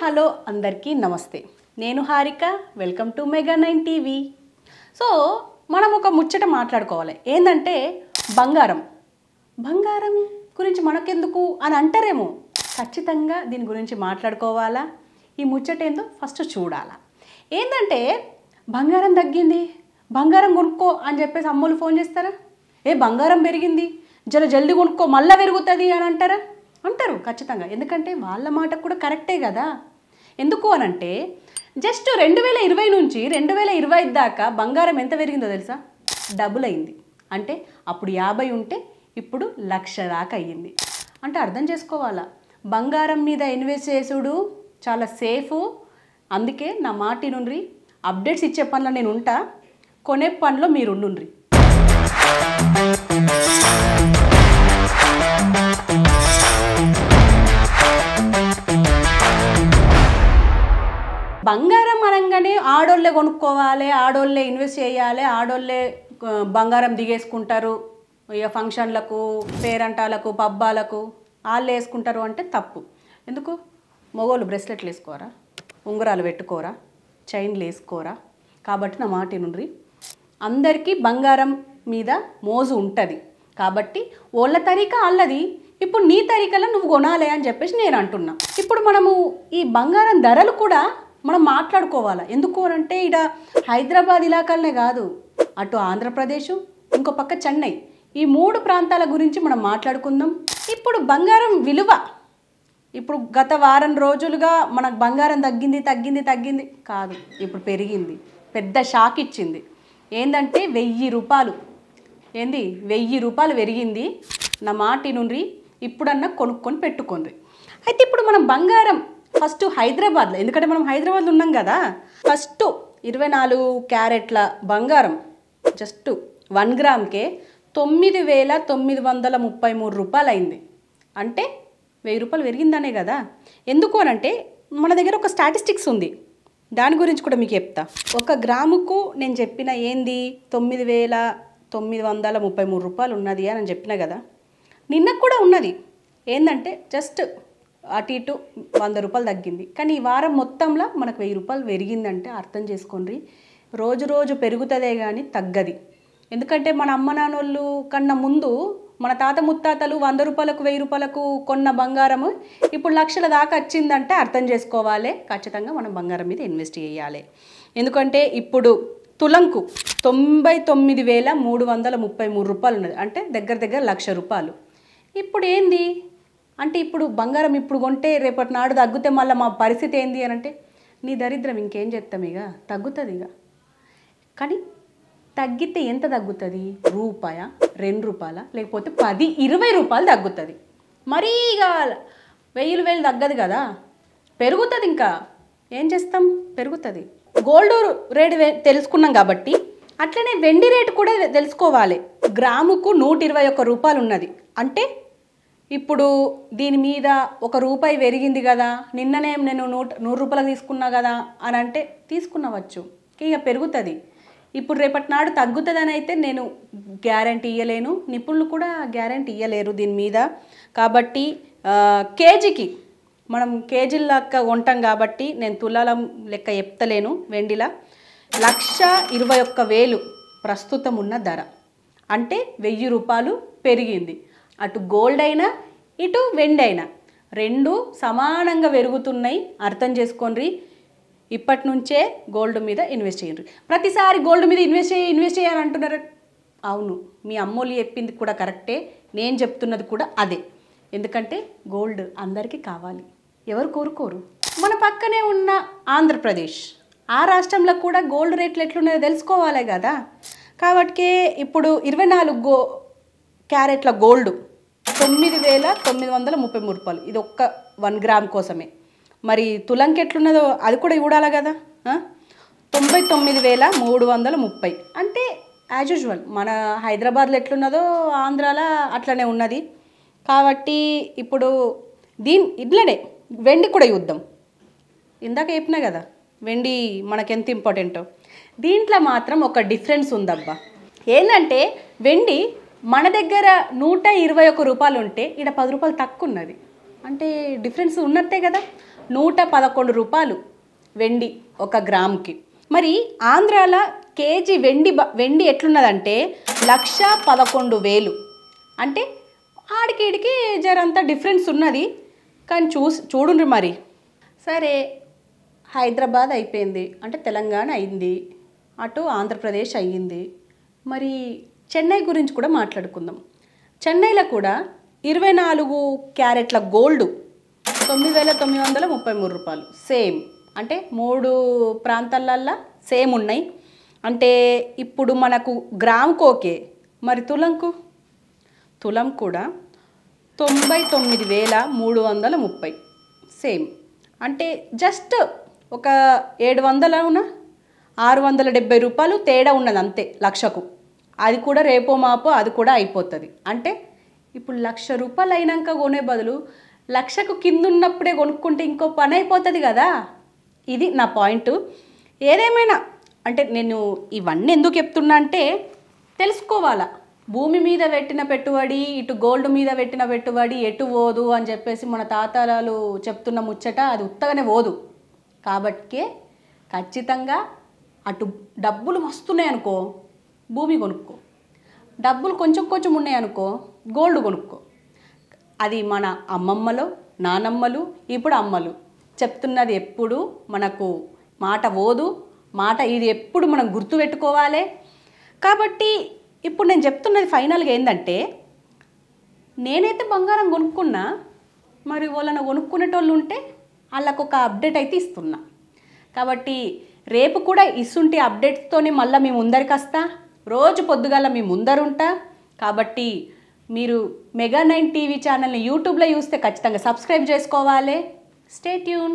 Hello అందరికీ నమస్తే. నేను Harika. Welcome to mega nine TV. So మనం ఒక ముచ్చట మాట్లాడుకోవాలి. ఏంటంటే బంగారం గురించి మనకెందుకు అని అంటారేమో. ఖచ్చితంగా దీని గురించి మాట్లాడుకోవాలా. ఈ ముచ్చట ఏందో ఫస్ట్ చూడాలా. ఏంటంటే బంగారం తగ్గింది, బంగారం కొనుక్కో అని చెప్పేసి అమ్మోళ్ళు ఫోన్ చేస్తారా? బంగారం పెరిగింది, జల్దీ కొనుక్కో మళ్ళీ పెరుగుతుంది అని అంటారా? అంటారు ఖచ్చితంగా. ఎందుకంటే వాళ్ళ మాట కూడా కరెక్టే కదా. ఎందుకు అనంటే జస్ట్ 2020 నుంచి 2025 దాకా బంగారం ఎంత పెరిగిందో తెలుసా? డబుల్ అయింది. అంటే అప్పుడు 50 ఉంటే ఇప్పుడు 1,00,000 దాకా అయ్యింది. అంటే అర్థం చేసుకోవాలా, బంగారం మీద ఇన్వెస్ట్ చేసుడు చాలా సేఫ్. అందుకే నా మాటి నుండి అప్డేట్స్ ఇచ్చే పనిలో నేను ఉంటా, కొనే పనిలో మీరు ఉండుండ్రి. బంగారం అనగానే ఆడోళ్ళే కొనుక్కోవాలి, ఆడోళ్ళే ఇన్వెస్ట్ చేయాలి, ఆడోళ్ళే బంగారం దిగేసుకుంటారు, ఇక ఫంక్షన్లకు, పేరంటాలకు, పబ్బాలకు వాళ్ళు వేసుకుంటారు అంటే తప్పు. ఎందుకు? మగోళ్ళు బ్రెస్లెట్లు వేసుకోరా, ఉంగరాలు పెట్టుకోరా, చైన్లు వేసుకోరా? కాబట్టి నా మాట నుండి అందరికీ బంగారం మీద మోజు ఉంటుంది. కాబట్టి వాళ్ళ తరీకా అల్లది, ఇప్పుడు నీ తరీకలో నువ్వు కొనాలి అని చెప్పేసి నేను అంటున్నా. ఇప్పుడు మనము ఈ బంగారం ధరలు కూడా మనం మాట్లాడుకోవాలి. ఎందుకు అంటే ఇక్కడ హైదరాబాద్ ఇలాకాలనే కాదు, అటు ఆంధ్రప్రదేశ్, ఇంకో పక్క చెన్నై, ఈ 3 ప్రాంతాల గురించి మనం మాట్లాడుకుందాం. ఇప్పుడు బంగారం విలువ ఇప్పుడు గత వారం రోజులుగా మనకు బంగారం తగ్గింది కాదు, ఇప్పుడు పెరిగింది. పెద్ద షాక్ ఇచ్చింది. ఏంటంటే 1,000 రూపాయలు. 1,000 రూపాయలు పెరిగింది. నా మాటి నుండి ఇప్పుడన్నా కొనుక్కొని పెట్టుకోండి. అయితే ఇప్పుడు మనం బంగారం ఫస్ట్ హైదరాబాద్లో, ఎందుకంటే మనం హైదరాబాద్లో ఉన్నాం కదా, ఫస్ట్ 24 క్యారెట్ల బంగారం జస్ట్ 1 గ్రామ్కే 9,933 రూపాయలు అయింది. అంటే 1,000 రూపాయలు పెరిగిందనే కదా. ఎందుకు అనంటే మన దగ్గర ఒక స్టాటిస్టిక్స్ ఉంది, దాని గురించి కూడా మీకు చెప్తా. 1 గ్రాముకు నేను చెప్పిన 9,933 రూపాయలు ఉన్నది అని చెప్పిన కదా. నిన్న కూడా ఉన్నది. ఏంటంటే జస్ట్ అటు ఇటు 100 రూపాయలు తగ్గింది. కానీ ఈ వారం మొత్తంలో మనకు 1,000 రూపాయలు పెరిగిందంటే అర్థం చేసుకోండి, రోజు పెరుగుతుందే కానీ తగ్గది. ఎందుకంటే మన అమ్మ నాన్నోళ్ళు కన్నా ముందు మన తాత ముత్తాతలు 100 రూపాయలకు 1,000 రూపాయలకు కొన్న బంగారము ఇప్పుడు 1,00,000 దాకా వచ్చిందంటే అర్థం చేసుకోవాలి. ఖచ్చితంగా మనం బంగారం మీద ఇన్వెస్ట్ చేయాలి. ఎందుకంటే ఇప్పుడు తులంకు 99,333 రూపాయలు ఉన్నది. అంటే దగ్గర 1,00,000 రూపాయలు. ఇప్పుడు ఏంది అంటే ఇప్పుడు బంగారం ఇప్పుడు కొంటే రేపటి నాడు తగ్గితే మళ్ళీ మా పరిస్థితి ఏంది అని అంటే నీ దరిద్రం ఇంకేం చేస్తాం, ఇక తగ్గుతుంది ఇక. కానీ తగ్గితే ఎంత తగ్గుతుంది? రూపాయ, 2 రూపాయల, లేకపోతే 10, 20 రూపాయలు తగ్గుతుంది. మరీ ఇక 1,000 తగ్గదు కదా, పెరుగుతుంది. ఇంకా ఏం చేస్తాం, పెరుగుతుంది. గోల్డ్ రేటు తెలుసుకున్నాం కాబట్టి అట్లనే వెండి రేటు కూడా తెలుసుకోవాలి. గ్రాముకు 121 రూపాయలు ఉన్నది. అంటే ఇప్పుడు దీని మీద 1 రూపాయి పెరిగింది కదా, నిన్ననే నేను 100 రూపాయలు తీసుకున్నా కదా అని అంటే తీసుకున్నవచ్చు, ఇక పెరుగుతుంది. ఇప్పుడు రేపటి నాడు తగ్గుతుందని అయితే నేను గ్యారంటీ ఇవ్వలేను, నిపుణులు కూడా గ్యారంటీ ఇవ్వలేరు దీని మీద. కాబట్టి కేజీకి మనం కేజీల లెక్క కొంటాం కాబట్టి నేను తులాల లెక్క చెప్తలేను. వెండిలా 1,21,000 ప్రస్తుతం ఉన్న ధర. అంటే 1,000 రూపాయలు పెరిగింది. అటు గోల్డ్ అయినా ఇటు వెండి అయినా 2 సమానంగా పెరుగుతున్నాయి. అర్థం చేసుకోండి. ఇప్పటి నుంచే గోల్డ్ మీద ఇన్వెస్ట్ చేయండి. ప్రతిసారి గోల్డ్ మీద ఇన్వెస్ట్ చేయాలని అంటున్నారు. అవును, మీ అమ్మోళ్ళు చెప్పింది కూడా కరెక్టే, నేను చెప్తున్నది కూడా అదే. ఎందుకంటే గోల్డ్ అందరికీ కావాలి, ఎవరు కోరుకోరు. మన పక్కనే ఉన్న ఆంధ్రప్రదేశ్, ఆ రాష్ట్రంలో కూడా గోల్డ్ రేట్లు ఎట్లున్నాయో తెలుసుకోవాలి కదా. కాబట్టి ఇప్పుడు 24 క్యారెట్ల గోల్డ్ 9,933 రూపాయలు. ఇది ఒక్క 1 గ్రామ్ కోసమే. మరి తులంకి ఎట్లున్నదో అది కూడా చూడాలి కదా. 99,330. అంటే యాజ్ యూజువల్ మన హైదరాబాద్లో ఎట్లున్నదో ఆంధ్రాలో అట్లనే ఉన్నది. కాబట్టి ఇప్పుడు ఇట్లనే వెండి కూడా చూద్దాం. ఇందాక చెప్పినా కదా వెండి మనకెంత ఇంపార్టెంటో. దీంట్లో మాత్రం ఒక డిఫరెన్స్ ఉందబ్బా. ఏంటంటే వెండి మన దగ్గర 121 రూపాయలు ఉంటే ఇక్కడ 10 రూపాయలు తక్కువ ఉన్నది. అంటే డిఫరెన్స్ ఉన్నట్టే కదా. 111 రూపాయలు వెండి 1 గ్రాముకి. మరి ఆంధ్రాల కేజీ వెండి ఎట్లున్నదంటే 1,11,000. అంటే ఆడికి ఈడికి జరంత డిఫరెన్స్ ఉన్నది, కానీ చూడుండ్రి మరి. సరే, హైదరాబాద్ అయిపోయింది అంటే తెలంగాణ అయింది, అటు ఆంధ్రప్రదేశ్ అయ్యింది. మరి చెన్నై గురించి కూడా మాట్లాడుకుందాం. చెన్నైలో కూడా 24 క్యారెట్ల గోల్డ్ 9,933 రూపాయలు. సేమ్ అంటే 3 ప్రాంతాలల్లో సేమ్ ఉన్నాయి. అంటే ఇప్పుడు మనకు గ్రాముకు ఓకే, మరి తులం కూడా 99,330 సేమ్. అంటే జస్ట్ ఒక 670 రూపాయలు తేడా ఉన్నది అంతే లక్షకు. అది కూడా రేపో మాపో అది కూడా అయిపోతుంది. అంటే ఇప్పుడు 1,00,000 రూపాయలు అయినాక కొనే బదులు 1,00,000కు కింద ఉన్నప్పుడే కొనుక్కుంటే ఇంకో పని అయిపోతుంది కదా. ఇది నా పాయింట్. ఏదేమైనా అంటే నేను ఇవన్నీ ఎందుకు చెప్తున్నా అంటే తెలుసుకోవాలా. భూమి మీద పెట్టిన పెట్టుబడి, ఇటు గోల్డ్ మీద పెట్టిన పెట్టుబడి ఎటు పోదు అని చెప్పేసి మన తాతలు చెప్తున్న ముచ్చట అది ఉత్తగానే పోదు. కాబట్టికే ఖచ్చితంగా అటు డబ్బులు వస్తున్నాయనుకో భూమి కొనుక్కో, డబ్బులు కొంచెం కొంచెం ఉన్నాయనుకో గోల్డ్ కొనుక్కో. అది మన అమ్మమ్మలు, నానమ్మలు, ఇప్పుడు అమ్మలు చెప్తున్నది ఎప్పుడు మనకు మాట పోదు. మాట ఇది ఎప్పుడు మనం గుర్తుపెట్టుకోవాలి. కాబట్టి ఇప్పుడు నేను చెప్తున్నది ఫైనల్గా ఏంటంటే, నేనైతే బంగారం కొనుక్కున్నా, మరి వాళ్ళని కొనుక్కునేటోళ్ళు ఉంటే వాళ్ళకు ఒక అప్డేట్ అయితే ఇస్తున్నా. కాబట్టి రేపు కూడా ఇసుంటి అప్డేట్స్తోని మళ్ళీ మీ ముందరికి వస్తా. రోజు పొద్దుగాల మీ ముందరుంటా. కాబట్టి మీరు మెగా 9 టీవీ ఛానల్ని యూట్యూబ్లో చూస్తే ఖచ్చితంగా సబ్స్క్రైబ్ చేసుకోవాలి. Stay tune.